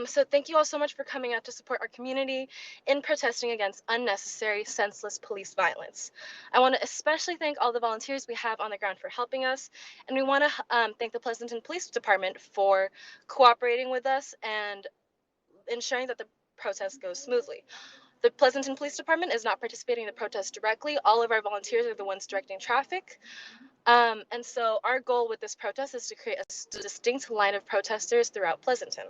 So thank you all so much for coming out to support our community in protesting against unnecessary, senseless police violence. I want to especially thank all the volunteers we have on the ground for helping us, and we want to thank the Pleasanton Police Department for cooperating with us and ensuring that the protest goes smoothly. The Pleasanton Police Department is not participating in the protest directly. All of our volunteers are the ones directing traffic. And so our goal with this protest is to create a distinct line of protesters throughout Pleasanton.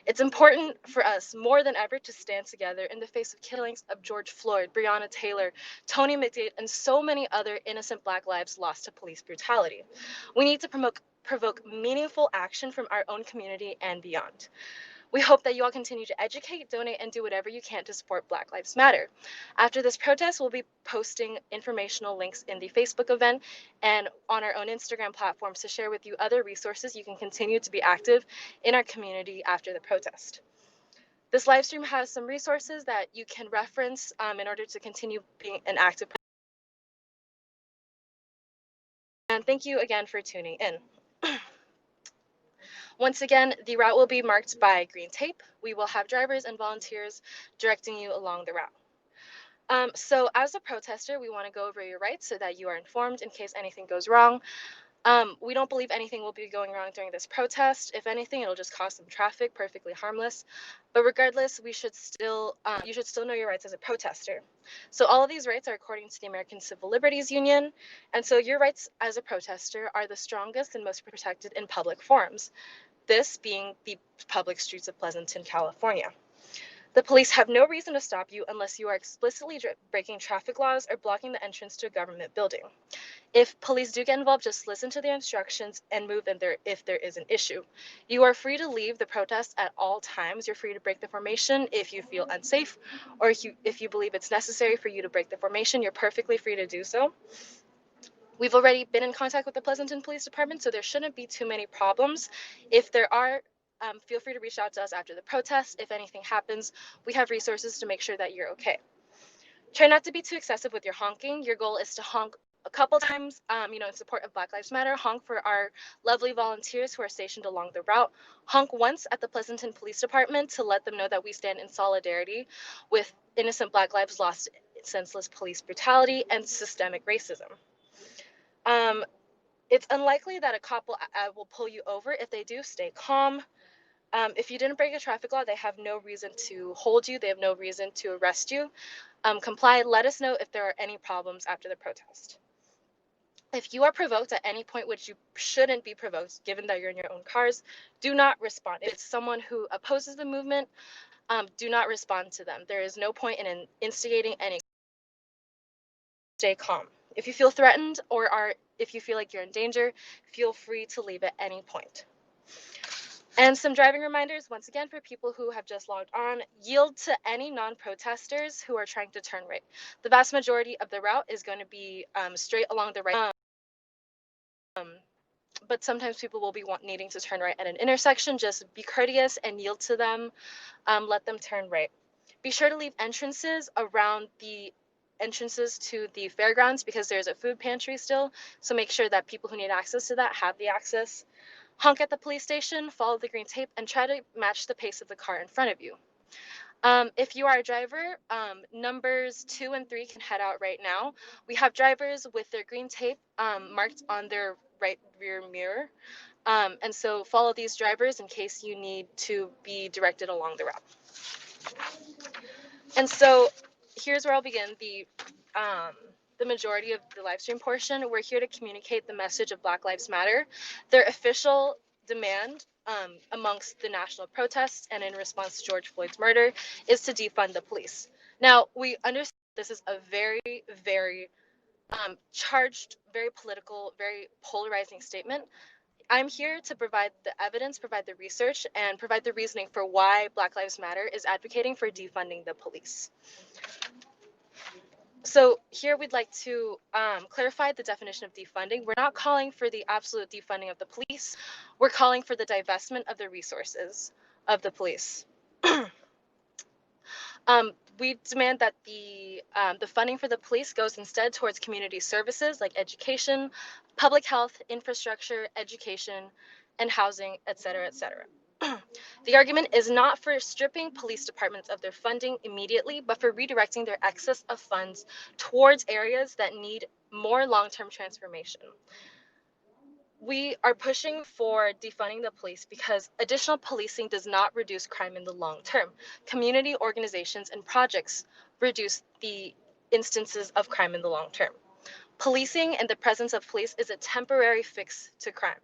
It's important for us more than ever to stand together in the face of killings of George Floyd, Breonna Taylor, Tony McDade, and so many other innocent Black lives lost to police brutality. We need to provoke meaningful action from our own community and beyond. We hope that you all continue to educate, donate, and do whatever you can to support Black Lives Matter. After this protest, we'll be posting informational links in the Facebook event and on our own Instagram platforms to share with you other resources you can continue to be active in our community after the protest. This live stream has some resources that you can reference in order to continue being an active. And thank you again for tuning in. Once again, the route will be marked by green tape. We will have drivers and volunteers directing you along the route. So as a protester, we want to go over your rights so that you are informed in case anything goes wrong. We don't believe anything will be going wrong during this protest. If anything, it'll just cause some traffic, perfectly harmless. But regardless, you should still know your rights as a protester. So all of these rights are according to the American Civil Liberties Union. And so your rights as a protester are the strongest and most protected in public forums. This being the public streets of Pleasanton, California. The police have no reason to stop you unless you are explicitly breaking traffic laws or blocking the entrance to a government building. If police do get involved, just listen to their instructions and move in there if there is an issue. You are free to leave the protest at all times. You're free to break the formation if you feel unsafe, or if you believe it's necessary for you to break the formation, you're perfectly free to do so. We've already been in contact with the Pleasanton Police Department, so there shouldn't be too many problems. If there are, feel free to reach out to us after the protest. If anything happens, we have resources to make sure that you're okay. Try not to be too excessive with your honking. Your goal is to honk a couple times, in support of Black Lives Matter. Honk for our lovely volunteers who are stationed along the route. Honk once at the Pleasanton Police Department to let them know that we stand in solidarity with innocent Black lives lost in senseless police brutality and systemic racism. It's unlikely that a cop will pull you over. If they do, stay calm. If you didn't break a traffic law, they have no reason to hold you. They have no reason to arrest you. Comply. Let us know if there are any problems after the protest. If you are provoked at any point, which you shouldn't be provoked, given that you're in your own cars, do not respond. If it's someone who opposes the movement, do not respond to them. There is no point in instigating any. Stay calm. If you feel threatened if you feel like you're in danger, feel free to leave at any point. And some driving reminders, once again, for people who have just logged on, yield to any non-protesters who are trying to turn right. The vast majority of the route is going to be straight along the right. But sometimes people will be needing to turn right at an intersection. Just be courteous and yield to them. Let them turn right. Be sure to leave entrances around the entrances to the fairgrounds because there's a food pantry still. So make sure that people who need access to that have the access. Honk at the police station, follow the green tape, and try to match the pace of the car in front of you. If you are a driver, numbers 2 and 3 can head out right now. We have drivers with their green tape marked on their right rear mirror. And so follow these drivers in case you need to be directed along the route. And so here's where I'll begin the majority of the live stream portion. We're here to communicate the message of Black Lives Matter. Their official demand amongst the national protests and in response to George Floyd's murder is to defund the police. Now, we understand this is a very, very charged, very political, very polarizing statement. I'm here to provide the evidence, provide the research, and provide the reasoning for why Black Lives Matter is advocating for defunding the police. So here we'd like to clarify the definition of defunding. We're not calling for the absolute defunding of the police. We're calling for the divestment of the resources of the police. We demand that the funding for the police goes instead towards community services like education, public health, infrastructure, education, and housing, et cetera, et cetera. The argument is not for stripping police departments of their funding immediately, but for redirecting their excess of funds towards areas that need more long-term transformation. We are pushing for defunding the police because additional policing does not reduce crime in the long term. Community organizations and projects reduce the instances of crime in the long term. Policing and the presence of police is a temporary fix to crime.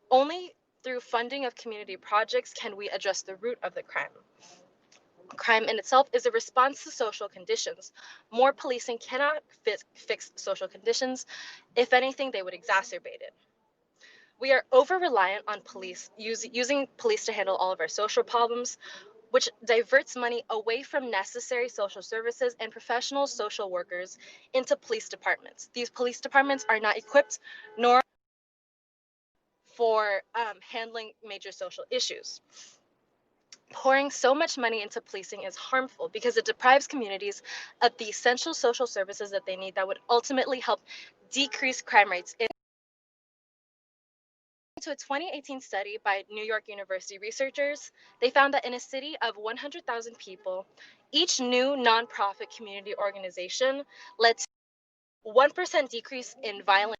Only through funding of community projects can we address the root of the crime. Crime in itself is a response to social conditions. More policing cannot fix social conditions. If anything, they would exacerbate it. We are over reliant on police, using police to handle all of our social problems, which diverts money away from necessary social services and professional social workers into police departments. These police departments are not equipped nor for handling major social issues. Pouring so much money into policing is harmful because it deprives communities of the essential social services that they need that would ultimately help decrease crime rates. To a 2018 study by New York University researchers, they found that in a city of 100,000 people, each new nonprofit community organization led to 1% decrease in violence.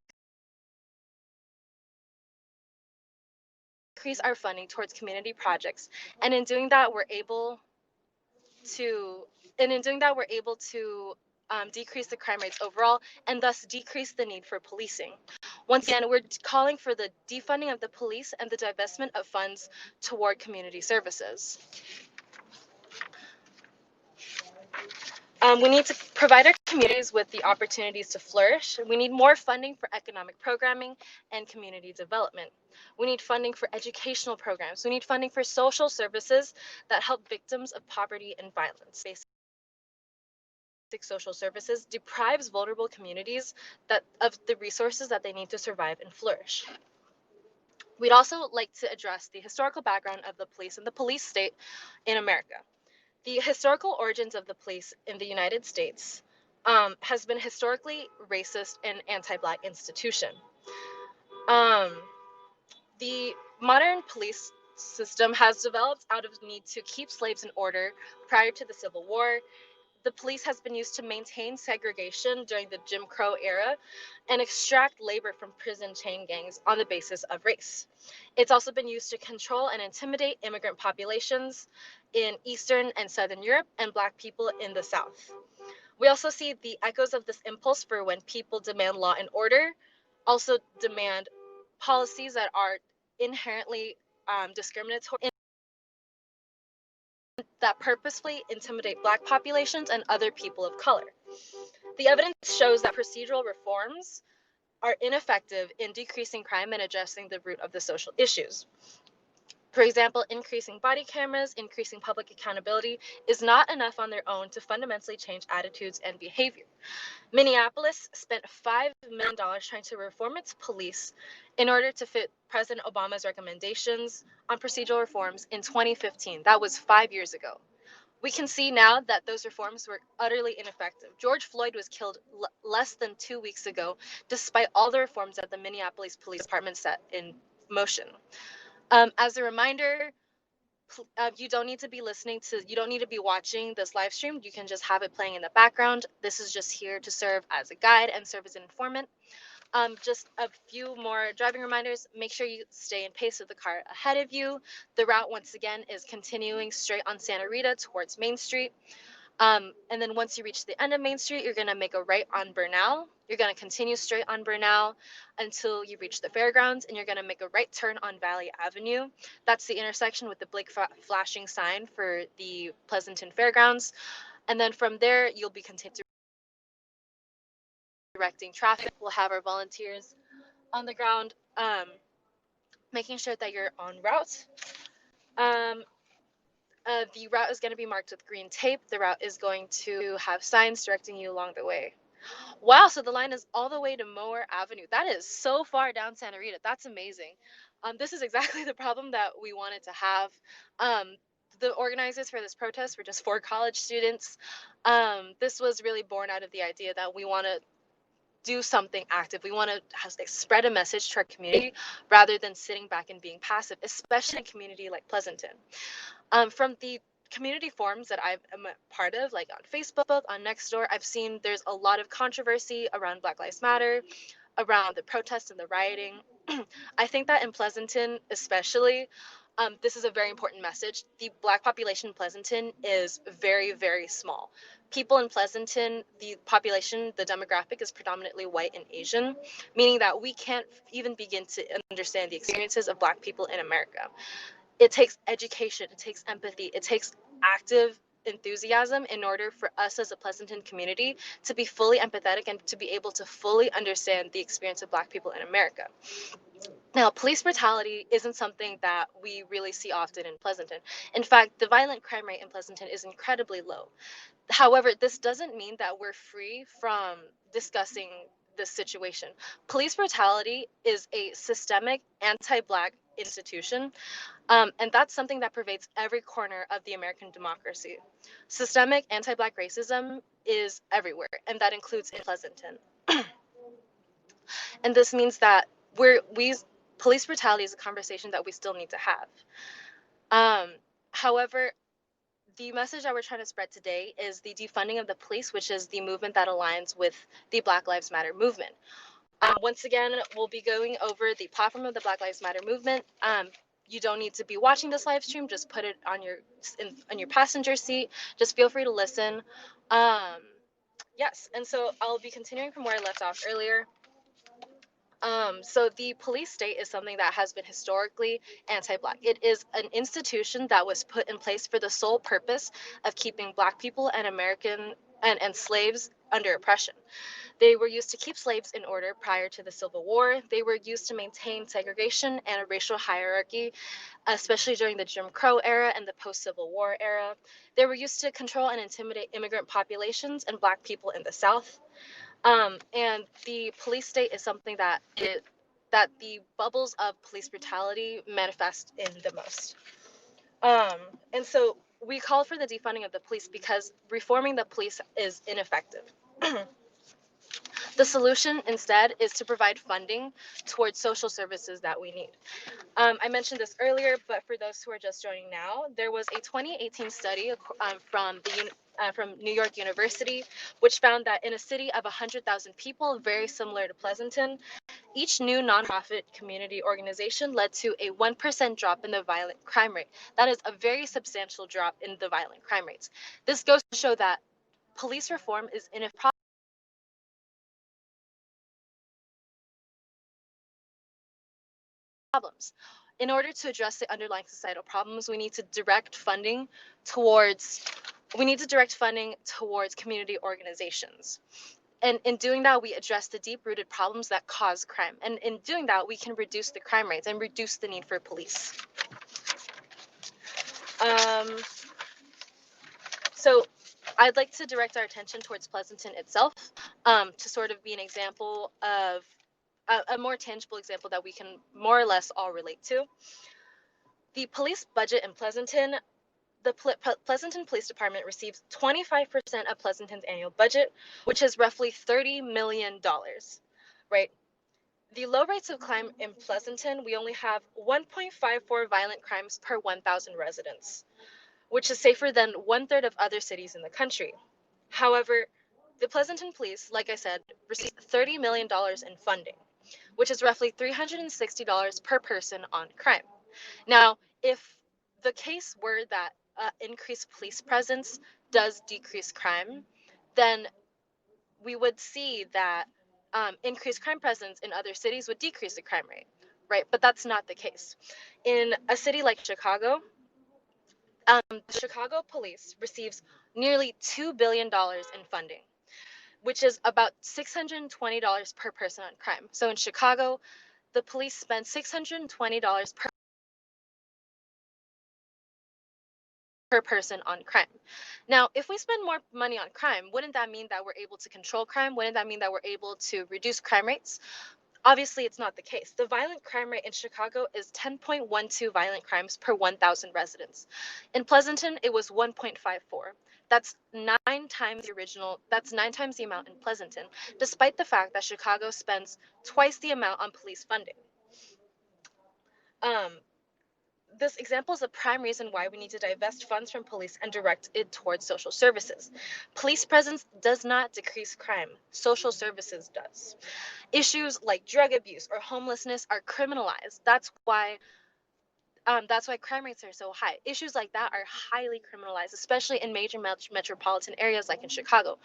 Increase our funding towards community projects, and in doing that, we're able to decrease the crime rates overall and thus decrease the need for policing. Once again, we're calling for the defunding of the police and the divestment of funds toward community services. We need to provide our communities with the opportunities to flourish. We need more funding for economic programming and community development. We need funding for educational programs. We need funding for social services that help victims of poverty and violence. Basic social services deprives vulnerable communities of the resources that they need to survive and flourish. We'd also like to address the historical background of the police and the police state in America. The historical origins of the police in the United States has been historically racist and anti-Black institution. The modern police system has developed out of need to keep slaves in order prior to the Civil War. The police has been used to maintain segregation during the Jim Crow era and extract labor from prison chain gangs on the basis of race. It's also been used to control and intimidate immigrant populations in Eastern and Southern Europe and Black people in the South. We also see the echoes of this impulse for when people demand law and order, also demand policies that are inherently discriminatory, that purposefully intimidate Black populations and other people of color. The evidence shows that procedural reforms are ineffective in decreasing crime and addressing the root of the social issues. For example, increasing body cameras, increasing public accountability is not enough on their own to fundamentally change attitudes and behavior. Minneapolis spent $5 million trying to reform its police in order to fit President Obama's recommendations on procedural reforms in 2015. That was 5 years ago. We can see now that those reforms were utterly ineffective. George Floyd was killed less than 2 weeks ago, despite all the reforms that the Minneapolis Police Department set in motion. As a reminder, you don't need to be watching this live stream. You can just have it playing in the background. This is just here to serve as a guide and serve as an informant. Just a few more driving reminders. Make sure you stay in pace with the car ahead of you. The route, once again, is continuing straight on Santa Rita towards Main Street. And then once you reach the end of Main Street, you're going to make a right on Bernal. You're going to continue straight on Bernal until you reach the fairgrounds, and you're going to make a right turn on Valley Avenue. That's the intersection with the big flashing sign for the Pleasanton Fairgrounds. And then from there, you'll be directing traffic. We'll have our volunteers on the ground, making sure that you're on route. The route is going to be marked with green tape. The route is going to have signs directing you along the way. Wow, so the line is all the way to Mower Avenue. That is so far down Santa Rita. That's amazing. This is exactly the problem that we wanted to have. The organizers for this protest were just 4 college students. This was really born out of the idea that we want to do something active. We want to spread a message to our community rather than sitting back and being passive, especially in a community like Pleasanton. From the community forums that I'm a part of, like on Facebook, on Nextdoor, I've seen there's a lot of controversy around Black Lives Matter, around the protests and the rioting. I think that in Pleasanton, especially, this is a very important message. The Black population in Pleasanton is very, very small. People in Pleasanton, the population, the demographic is predominantly white and Asian, meaning that we can't even begin to understand the experiences of Black people in America. It takes education, it takes empathy, it takes active enthusiasm in order for us as a Pleasanton community to be fully empathetic and to be able to fully understand the experience of Black people in America. Now, police brutality isn't something that we really see often in Pleasanton. In fact, the violent crime rate in Pleasanton is incredibly low. However, this doesn't mean that we're free from discussing this situation. Police brutality is a systemic anti-Black institution, and that's something that pervades every corner of the American democracy. Systemic anti-Black racism is everywhere, and that includes in Pleasanton. And this means that police brutality is a conversation that we still need to have. However, the message that we're trying to spread today is the defunding of the police, which is the movement that aligns with the Black Lives Matter movement. Once again, we'll be going over the platform of the Black Lives Matter movement. You don't need to be watching this live stream. Just put it on your passenger seat. Just feel free to listen. Yes, and so I'll be continuing from where I left off earlier. So the police state is something that has been historically anti-Black. It is an institution that was put in place for the sole purpose of keeping Black people and American and slaves under oppression. They were used to keep slaves in order prior to the Civil War. They were used to maintain segregation and a racial hierarchy, especially during the Jim Crow era and the post-Civil War era. They were used to control and intimidate immigrant populations and Black people in the South. And the police state is something that the bubbles of police brutality manifest in the most. And so we call for the defunding of the police because reforming the police is ineffective. The solution instead is to provide funding towards social services that we need. I mentioned this earlier, but for those who are just joining now, there was a 2018 study from New York University, which found that in a city of 100,000 people, very similar to Pleasanton, each new nonprofit community organization led to a 1% drop in the violent crime rate. That is a very substantial drop in the violent crime rates. This goes to show that police reform is ineffective. Problems. In order to address the underlying societal problems, we need to direct funding towards community organizations. And in doing that, we address the deep-rooted problems that cause crime. And in doing that, we can reduce the crime rates and reduce the need for police. So I'd like to direct our attention towards Pleasanton itself, to sort of be an example of a more tangible example that we can more or less all relate to. The police budget in Pleasanton, the Pleasanton Police Department receives 25% of Pleasanton's annual budget, which is roughly $30 million, right? The low rates of crime in Pleasanton, we only have 1.54 violent crimes per 1,000 residents, which is safer than 1/3 of other cities in the country. However, the Pleasanton Police, like I said, receive $30 million in funding, which is roughly $360 per person on crime. Now, if the case were that increased police presence does decrease crime, then we would see that increased crime presence in other cities would decrease the crime rate, right? But that's not the case. In a city like Chicago, the Chicago police receives nearly $2 billion in funding, which is about $620 per person on crime. So in Chicago, the police spend $620 per person on crime. Now, if we spend more money on crime, wouldn't that mean that we're able to control crime? Wouldn't that mean that we're able to reduce crime rates? Obviously, it's not the case. The violent crime rate in Chicago is 10.12 violent crimes per 1,000 residents. In Pleasanton, it was 1.54. That's 9 times the original, that's 9 times the amount in Pleasanton, despite the fact that Chicago spends twice the amount on police funding. Um, this example is a prime reason why we need to divest funds from police and direct it towards social services. Police presence does not decrease crime, social services does. Issues like drug abuse or homelessness are criminalized. That's why crime rates are so high. Issues like that are highly criminalized, especially in major metropolitan areas like in Chicago.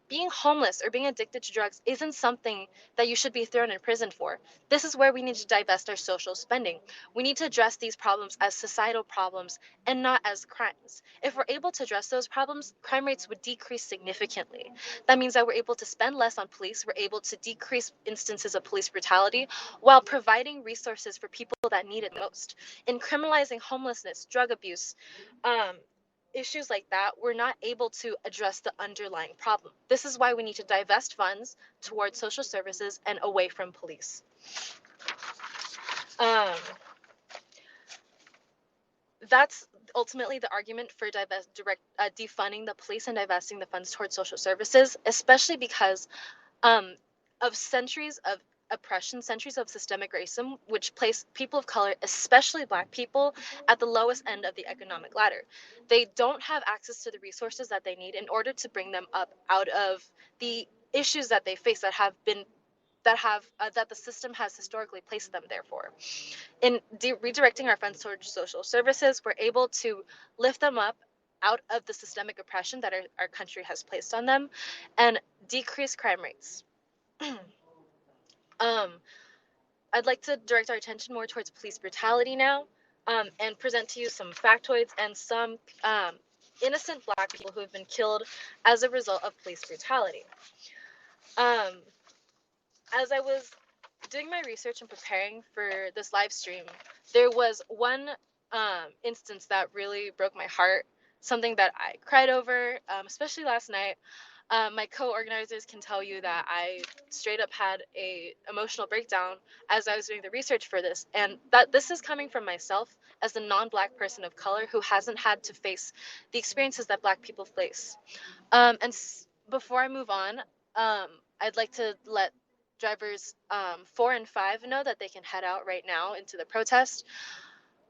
Being homeless or being addicted to drugs isn't something that you should be thrown in prison for. This is where we need to divest our social spending. We need to address these problems as societal problems and not as crimes. If we're able to address those problems, crime rates would decrease significantly. That means that we're able to spend less on police, we're able to decrease instances of police brutality while providing resources for people that need it most. In criminalizing homelessness, drug abuse, um, issues like that, we're not able to address the underlying problem. This is why we need to divest funds towards social services and away from police. Um, that's ultimately the argument for defunding the police and divesting the funds towards social services, especially because um, of centuries of oppression, centuries of systemic racism, which place people of color, especially Black people, at the lowest end of the economic ladder. They don't have access to the resources that they need in order to bring them up out of the issues that they face that the system has historically placed them there for. In redirecting our funds towards social services, we're able to lift them up out of the systemic oppression that our country has placed on them and decrease crime rates. um, I'd like to direct our attention more towards police brutality now, and present to you some factoids and some innocent Black people who have been killed as a result of police brutality. Um, as I was doing my research and preparing for this live stream, there was one instance that really broke my heart, something that I cried over, especially last night. My co-organizers can tell you that I straight up had a emotional breakdown as I was doing the research for this, and that this is coming from myself as a non-Black person of color who hasn't had to face the experiences that Black people face. Before I move on, I'd like to let drivers 4 and 5 know that they can head out right now into the protest.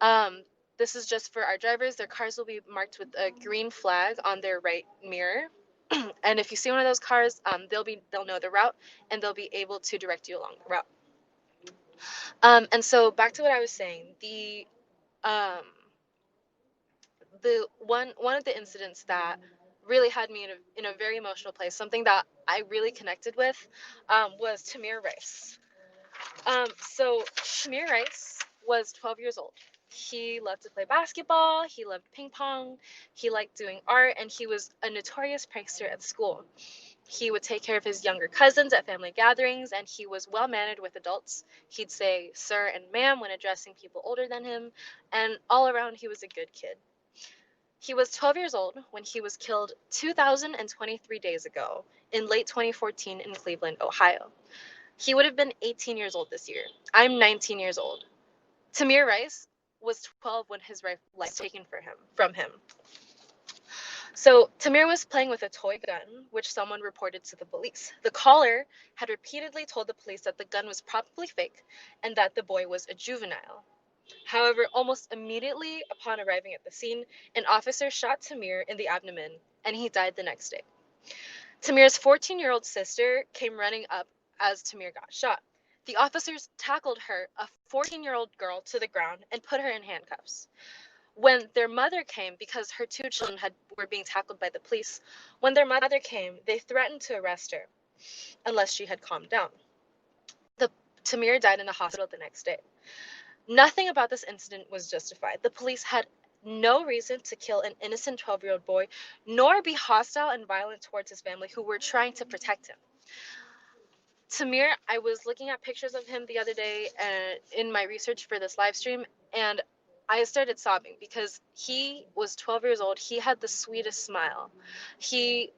Um, this is just for our drivers. Their cars will be marked with a green flag on their right mirror. And if you see one of those cars, they'll know the route and they'll be able to direct you along the route. And so back to what I was saying, um, one of the incidents that really had me in a very emotional place, something that I really connected with, was Tamir Rice. So Tamir Rice was 12 years old. He loved to play basketball, he loved ping pong, he liked doing art, and he was a notorious prankster at school. He would take care of his younger cousins at family gatherings, and he was well mannered with adults. He'd say sir and ma'am when addressing people older than him, and all around he was a good kid. He was 12 years old when he was killed 2,023 days ago in late 2014 in Cleveland, Ohio. He would have been 18 years old this year. I'm 19 years old. Tamir Rice was 12 when his life was taken from him. So Tamir was playing with a toy gun, which someone reported to the police. The caller had repeatedly told the police that the gun was probably fake and that the boy was a juvenile. However, almost immediately upon arriving at the scene, an officer shot Tamir in the abdomen, and he died the next day. Tamir's 14-year-old sister came running up as Tamir got shot. The officers tackled her, a 14-year-old girl, to the ground and put her in handcuffs. When their mother came, because her 2 children were being tackled by the police, when their mother came, they threatened to arrest her unless she had calmed down. Tamir died in the hospital the next day. Nothing about this incident was justified. The police had no reason to kill an innocent 12-year-old boy, nor be hostile and violent towards his family who were trying to protect him. Tamir, I was looking at pictures of him the other day in my research for this live stream, and I started sobbing because he was 12 years old. He had the sweetest smile. He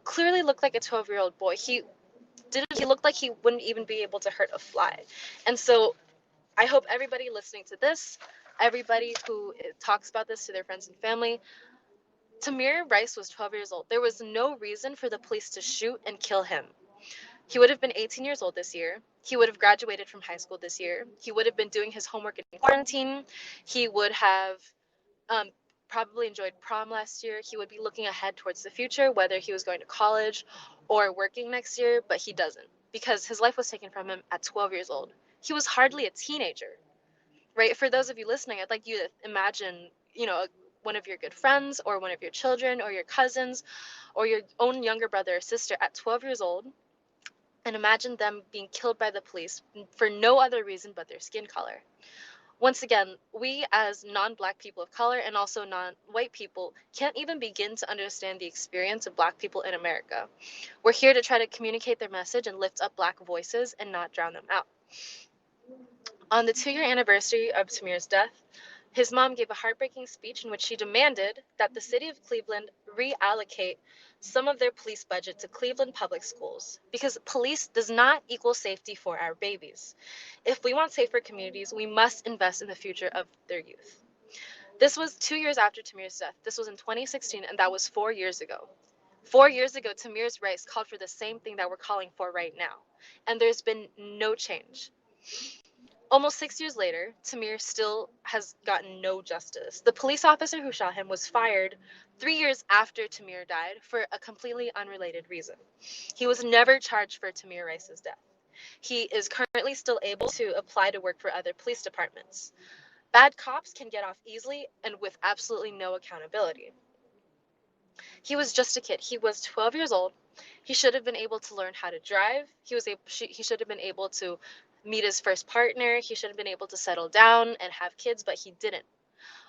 clearly looked like a 12-year-old boy. he looked like he wouldn't even be able to hurt a fly. And so I hope everybody listening to this, everybody who talks about this to their friends and family, Tamir Rice was 12 years old. There was no reason for the police to shoot and kill him. He would have been 18 years old this year. He would have graduated from high school this year. He would have been doing his homework in quarantine. He would have um, probably enjoyed prom last year. He would be looking ahead towards the future, whether he was going to college or working next year, but he doesn't because his life was taken from him at 12 years old. He was hardly a teenager, right? For those of you listening, I'd like you to imagine, one of your good friends or one of your children or your cousins or your own younger brother or sister at 12 years old, and imagine them being killed by the police for no other reason but their skin color. Once again, we as non-Black people of color and also non-white people can't even begin to understand the experience of Black people in America. We're here to try to communicate their message and lift up Black voices and not drown them out. On the 2-year anniversary of Tamir's death, his mom gave a heartbreaking speech in which she demanded that the city of Cleveland reallocate some of their police budget to Cleveland public schools because police does not equal safety for our babies. If we want safer communities, we must invest in the future of their youth. This was 2 years after Tamir's death. This was in 2016, and that was 4 years ago. 4 years ago, Tamir's Rice called for the same thing that we're calling for right now, and there's been no change. Almost 6 years later, Tamir still has gotten no justice. The police officer who shot him was fired 3 years after Tamir died for a completely unrelated reason. He was never charged for Tamir Rice's death. He is currently still able to apply to work for other police departments. Bad cops can get off easily and with absolutely no accountability. He was just a kid. He was 12 years old. He should have been able to learn how to drive. He should have been able to meet his first partner. He should have been able to settle down and have kids, but he didn't.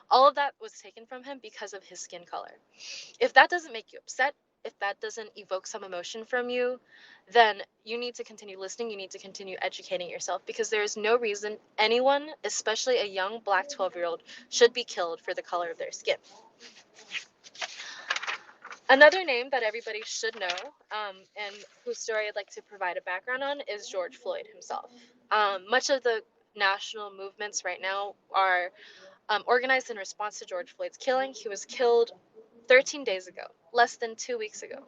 All of that was taken from him because of his skin color. If that doesn't make you upset, if that doesn't evoke some emotion from you, then you need to continue listening. You need to continue educating yourself because there is no reason anyone, especially a young Black 12-year-old, should be killed for the color of their skin. Another name that everybody should know, and whose story I'd like to provide a background on, is George Floyd himself. Much of the national movements right now are organized in response to George Floyd's killing. He was killed 13 days ago, less than 2 weeks ago.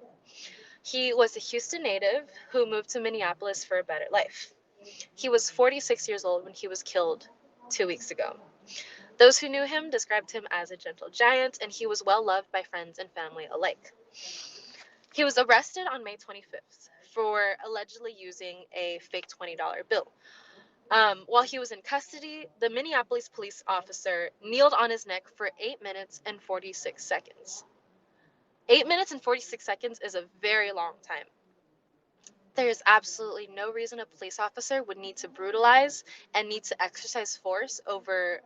He was a Houston native who moved to Minneapolis for a better life. He was 46 years old when he was killed 2 weeks ago. Those who knew him described him as a gentle giant, and he was well loved by friends and family alike. He was arrested on May 25th for allegedly using a fake $20 bill. While he was in custody, the Minneapolis police officer kneeled on his neck for 8 minutes and 46 seconds. 8 minutes and 46 seconds is a very long time. There's absolutely no reason a police officer would need to brutalize and need to exercise force over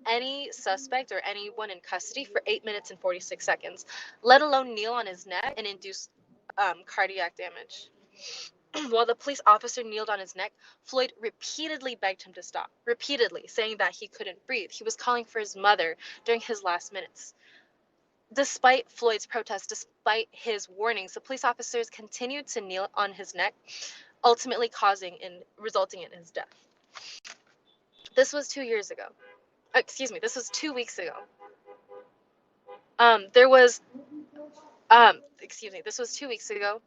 any suspect or anyone in custody for 8 minutes and 46 seconds, let alone kneel on his neck and induce cardiac damage. While the police officer kneeled on his neck, Floyd repeatedly begged him to stop, repeatedly saying that he couldn't breathe. He was calling for his mother during his last minutes. Despite Floyd's protest, despite his warnings, the police officers continued to kneel on his neck, ultimately resulting in his death. This was 2 years ago. This was 2 weeks ago. This was 2 weeks ago,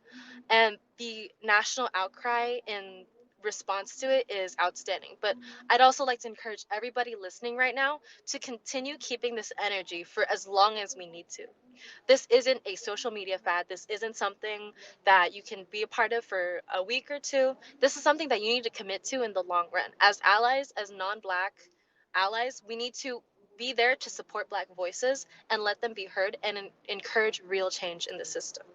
and the national outcry in response to it is outstanding. But I'd also like to encourage everybody listening right now to continue keeping this energy for as long as we need to. This isn't a social media fad. This isn't something that you can be a part of for a week or two. This is something that you need to commit to in the long run. As allies, as non-Black allies, we need to be there to support Black voices and let them be heard and encourage real change in the system.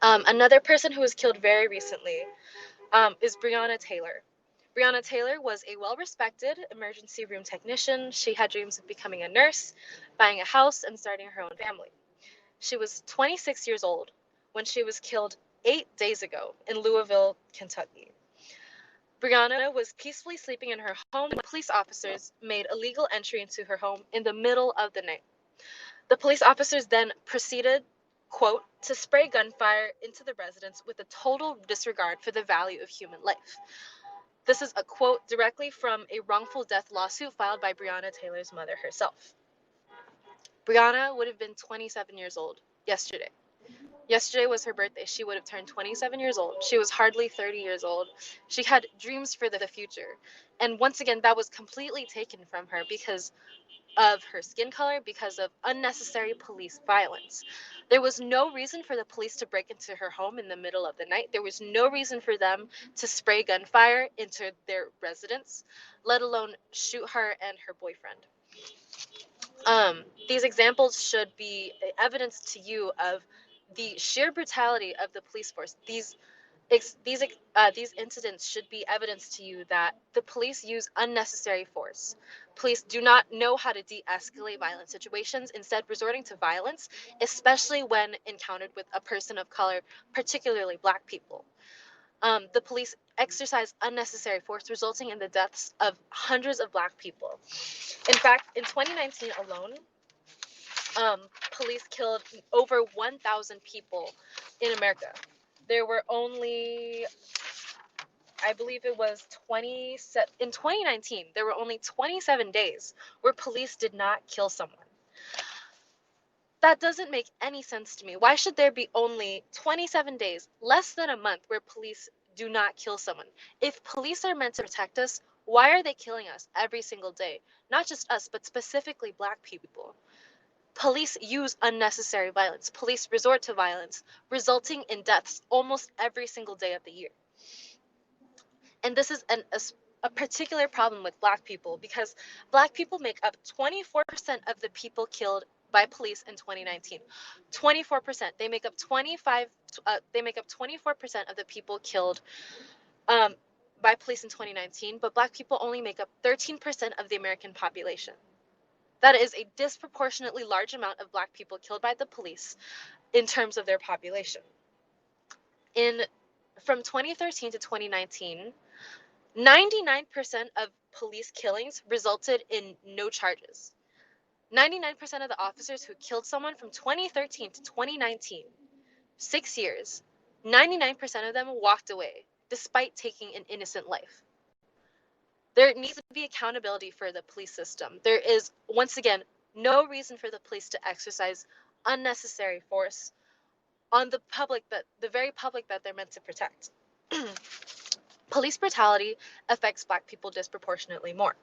Another person who was killed very recently is Breonna Taylor. Breonna Taylor was a well-respected emergency room technician. She had dreams of becoming a nurse, buying a house, and starting her own family. She was 26 years old when she was killed 8 days ago in Louisville, Kentucky. Breonna was peacefully sleeping in her home when police officers made illegal entry into her home in the middle of the night. The police officers then proceeded quote, to spray gunfire into the residence with a total disregard for the value of human life. This is a quote directly from a wrongful death lawsuit filed by Breonna Taylor's mother herself. Breonna would have been 27 years old yesterday. Yesterday was her birthday. She would have turned 27 years old. She was hardly 30 years old. She had dreams for the future. And once again, that was completely taken from her because of her skin color, because of unnecessary police violence. There was no reason for the police to break into her home in the middle of the night. There was no reason for them to spray gunfire into their residence, let alone shoot her and her boyfriend. These examples should be evidence to you of the sheer brutality of the police force. These incidents should be evidence to you that the police use unnecessary force. Police do not know how to de-escalate violent situations, instead resorting to violence, especially when encountered with a person of color, particularly Black people. The police exercise unnecessary force, resulting in the deaths of hundreds of Black people. In fact, in 2019 alone, police killed over 1,000 people in America. There were only, I believe it was in 2019, there were only 27 days where police did not kill someone. That doesn't make any sense to me. Why should there be only 27 days, less than a month, where police do not kill someone? If police are meant to protect us, why are they killing us every single day? Not just us, but specifically Black people. Police use unnecessary violence. Police resort to violence, resulting in deaths almost every single day of the year. And this is a particular problem with Black people, because Black people make up 24% of the people killed by police in 2019. 24%. They make up 24% of the people killed by police in 2019, but Black people only make up 13% of the American population. That is a disproportionately large amount of Black people killed by the police in terms of their population. From 2013 to 2019, 99% of police killings resulted in no charges. 99% of the officers who killed someone from 2013 to 2019, 6 years, 99% of them walked away despite taking an innocent life. There needs to be accountability for the police system. There is, once again, no reason for the police to exercise unnecessary force on the very public that they're meant to protect. Police brutality affects Black people disproportionately more.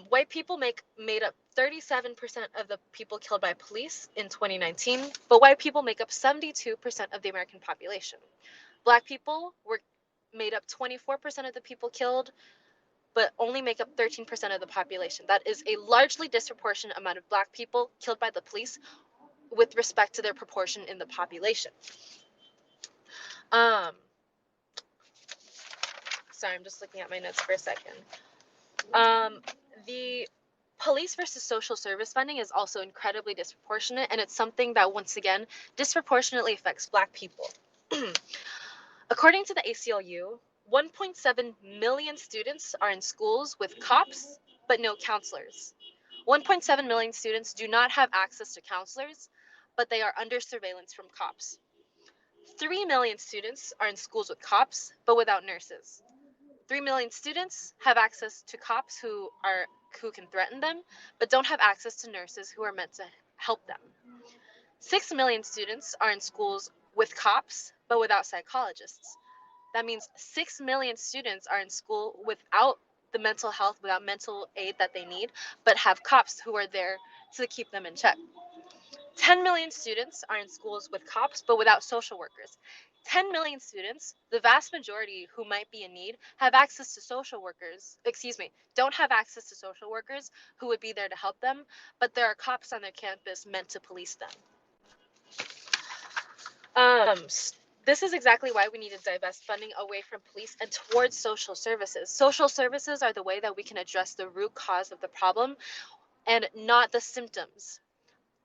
White people made up 37% of the people killed by police in 2019, but white people make up 72% of the American population. Black people made up 24% of the people killed, but only make up 13% of the population. That is a largely disproportionate amount of Black people killed by the police with respect to their proportion in the population. Sorry, I'm just looking at my notes for a second. The police versus social service funding is also incredibly disproportionate, and it's something that, once again, disproportionately affects Black people. According to the ACLU, 1.7 million students are in schools with cops, but no counselors. 1.7 million students do not have access to counselors, but they are under surveillance from cops. 3 million students are in schools with cops, but without nurses. 3 million students have access to cops who can threaten them, but don't have access to nurses who are meant to help them. 6 million students are in schools with cops, but without psychologists. That means 6 million students are in school without the mental health, without mental aid that they need, but have cops who are there to keep them in check. 10 million students are in schools with cops, but without social workers. 10 million students, the vast majority who might be in need, have access to social workers, don't have access to social workers who would be there to help them, but there are cops on their campus meant to police them. This is exactly why we need to divest funding away from police and towards social services. Social services are the way that we can address the root cause of the problem and not the symptoms.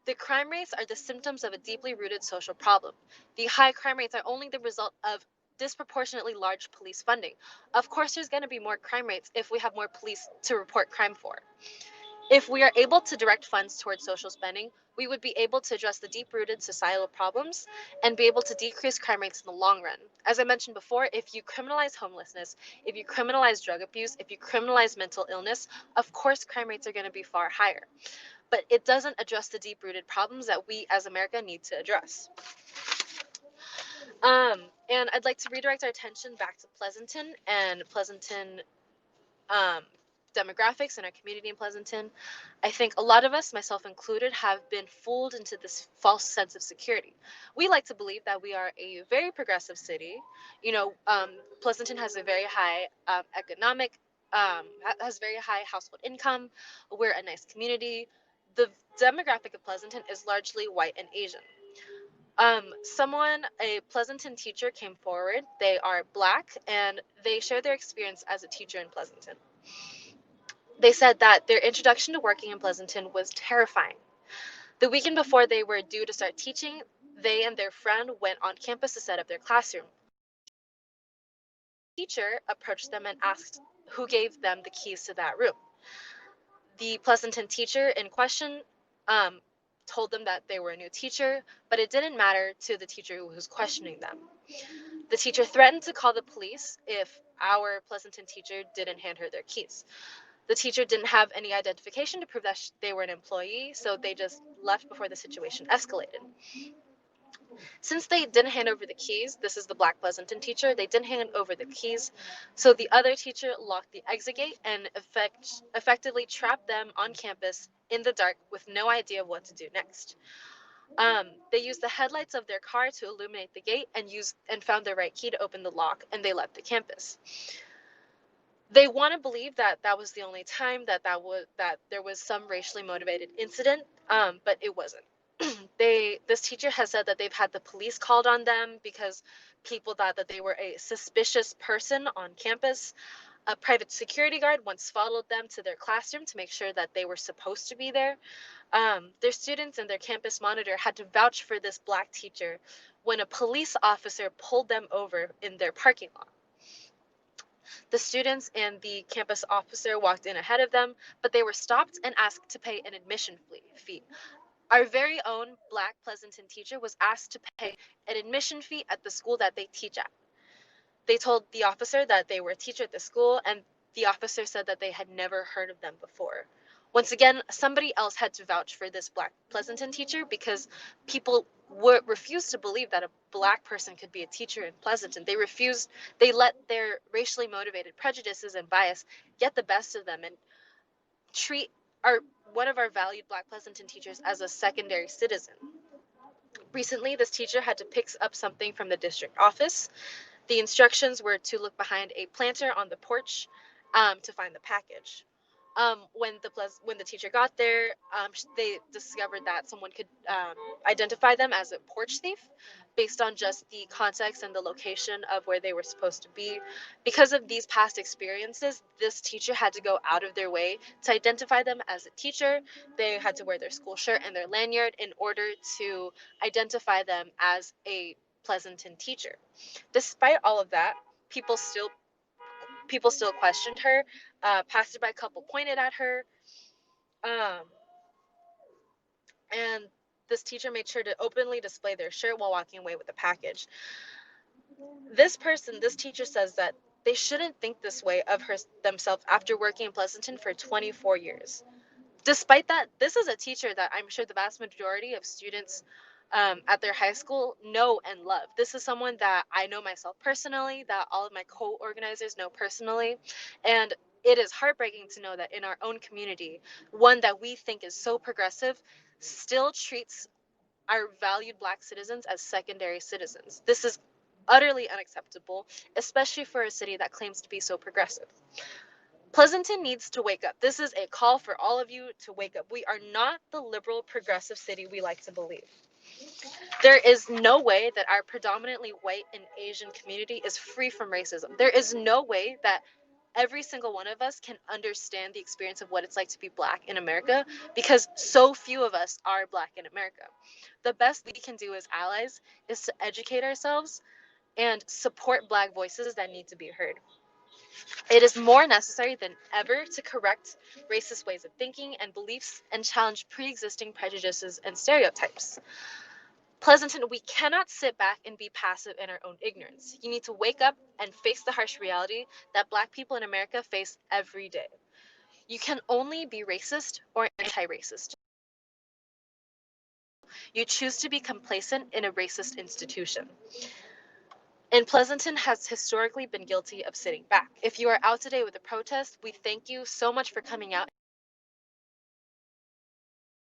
The crime rates are the symptoms of a deeply rooted social problem. The high crime rates are only the result of disproportionately large police funding. Of course, there's going to be more crime rates if we have more police to report crime for. If we are able to direct funds towards social spending, we would be able to address the deep-rooted societal problems and be able to decrease crime rates in the long run. As I mentioned before, if you criminalize homelessness, if you criminalize drug abuse, if you criminalize mental illness, of course crime rates are going to be far higher. But it doesn't address the deep-rooted problems that we as America need to address. And I'd like to redirect our attention back to Pleasanton and Pleasanton demographics in our community in Pleasanton. I think a lot of us, myself included, have been fooled into this false sense of security. We like to believe that we are a very progressive city. You know, Pleasanton has a very high economic, has very high household income. We're a nice community. The demographic of Pleasanton is largely white and Asian. A Pleasanton teacher came forward. They are Black and they share their experience as a teacher in Pleasanton. They said that their introduction to working in Pleasanton was terrifying. The weekend before they were due to start teaching, they and their friend went on campus to set up their classroom. The teacher approached them and asked who gave them the keys to that room. The Pleasanton teacher in question told them that they were a new teacher, but it didn't matter to the teacher who was questioning them. The teacher threatened to call the police if our Pleasanton teacher didn't hand her their keys. The teacher didn't have any identification to prove that they were an employee, so they just left before the situation escalated. Since they didn't hand over the keys, this is the Black Pleasanton teacher, they didn't hand over the keys, so the other teacher locked the exit gate and effectively trapped them on campus in the dark with no idea what to do next. They used the headlights of their car to illuminate the gate and found the right key to open the lock, and they left the campus. They want to believe that that was the only time that there was some racially motivated incident, but it wasn't. This teacher has said that they've had the police called on them because people thought that they were a suspicious person on campus. A private security guard once followed them to their classroom to make sure that they were supposed to be there. Their students and their campus monitor had to vouch for this Black teacher when a police officer pulled them over in their parking lot. The students and the campus officer walked in ahead of them, but they were stopped and asked to pay an admission fee. Our very own Black Pleasanton teacher was asked to pay an admission fee at the school that they teach at. They told the officer that they were a teacher at the school, and the officer said that they had never heard of them before. Once again, somebody else had to vouch for this Black Pleasanton teacher because people refused to believe that a Black person could be a teacher in Pleasanton. They let their racially motivated prejudices and bias get the best of them and treat one of our valued Black Pleasanton teachers as a secondary citizen. Recently, this teacher had to pick up something from the district office. The instructions were to look behind a planter on the porch to find the package. When the teacher got there, they discovered that someone could identify them as a porch thief based on just the context and the location of where they were supposed to be. Because of these past experiences, this teacher had to go out of their way to identify them as a teacher. They had to wear their school shirt and their lanyard in order to identify them as a Pleasanton teacher. Despite all of that, people still questioned her. Passerby couple pointed at her, um, and this teacher made sure to openly display their shirt while walking away with the package. This teacher says that they shouldn't think this way of themselves after working in Pleasanton for 24 years. Despite that, this is a teacher that I'm sure the vast majority of students at their high school know and love. This is someone that I know myself personally, that all of my co-organizers know personally, and it is heartbreaking to know that in our own community, one that we think is so progressive still treats our valued Black citizens as secondary citizens. This is utterly unacceptable, especially for a city that claims to be so progressive. Pleasanton needs to wake up. This is a call for all of you to wake up. We are not the liberal, progressive city we like to believe. There is no way that our predominantly white and Asian community is free from racism. There is no way that every single one of us can understand the experience of what it's like to be Black in America because so few of us are Black in America. The best we can do as allies is to educate ourselves and support Black voices that need to be heard. It is more necessary than ever to correct racist ways of thinking and beliefs and challenge pre-existing prejudices and stereotypes. Pleasanton, we cannot sit back and be passive in our own ignorance. You need to wake up and face the harsh reality that Black people in America face every day. You can only be racist or anti-racist. You choose to be complacent in a racist institution. And Pleasanton has historically been guilty of sitting back. If you are out today with a protest, we thank you so much for coming out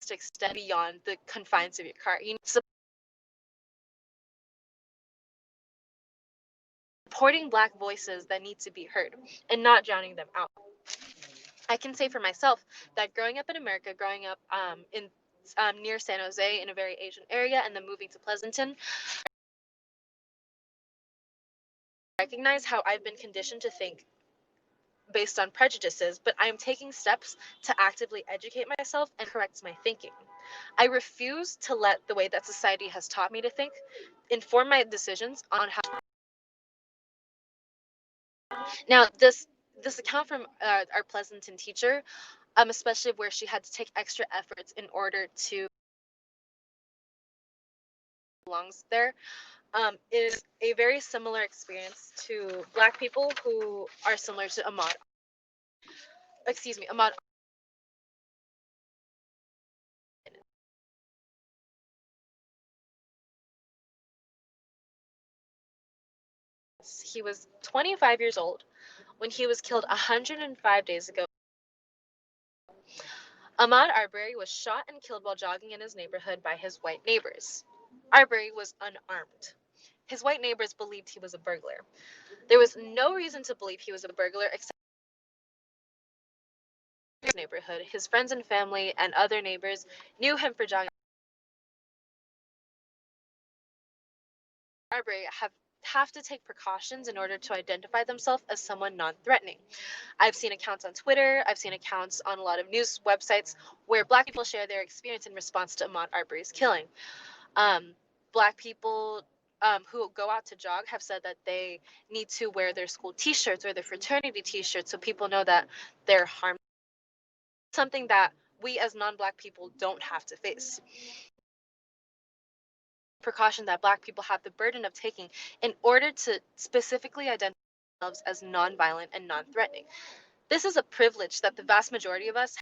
to extend beyond the confines of your car. You need supporting Black voices that need to be heard and not drowning them out. I can say for myself that growing up in America, growing up in near San Jose in a very Asian area, and then moving to Pleasanton, I recognize how I've been conditioned to think based on prejudices, but I am taking steps to actively educate myself and correct my thinking. I refuse to let the way that society has taught me to think inform my decisions on how. Now, this account from our Pleasanton teacher, especially where she had to take extra efforts in order to belongs there, is a very similar experience to Black people who are similar to Ahmaud. Excuse me, Ahmaud. He was 25 years old when he was killed 105 days ago. Ahmaud Arbery was shot and killed while jogging in his neighborhood by his white neighbors. Arbery was unarmed. His white neighbors believed he was a burglar. There was no reason to believe he was a burglar except his neighborhood. His friends and family and other neighbors knew him for jogging. Arbery have to take precautions in order to identify themselves as someone non-threatening. I've seen accounts on Twitter, I've seen accounts on a lot of news websites where Black people share their experience in response to Ahmaud Arbery's killing. Black people who go out to jog have said that they need to wear their school t-shirts or their fraternity t-shirts so people know that they're harmed. Something that we as non-Black people don't have to face. Precaution that Black people have the burden of taking in order to specifically identify themselves as non-violent and non-threatening. This is a privilege that the vast majority of us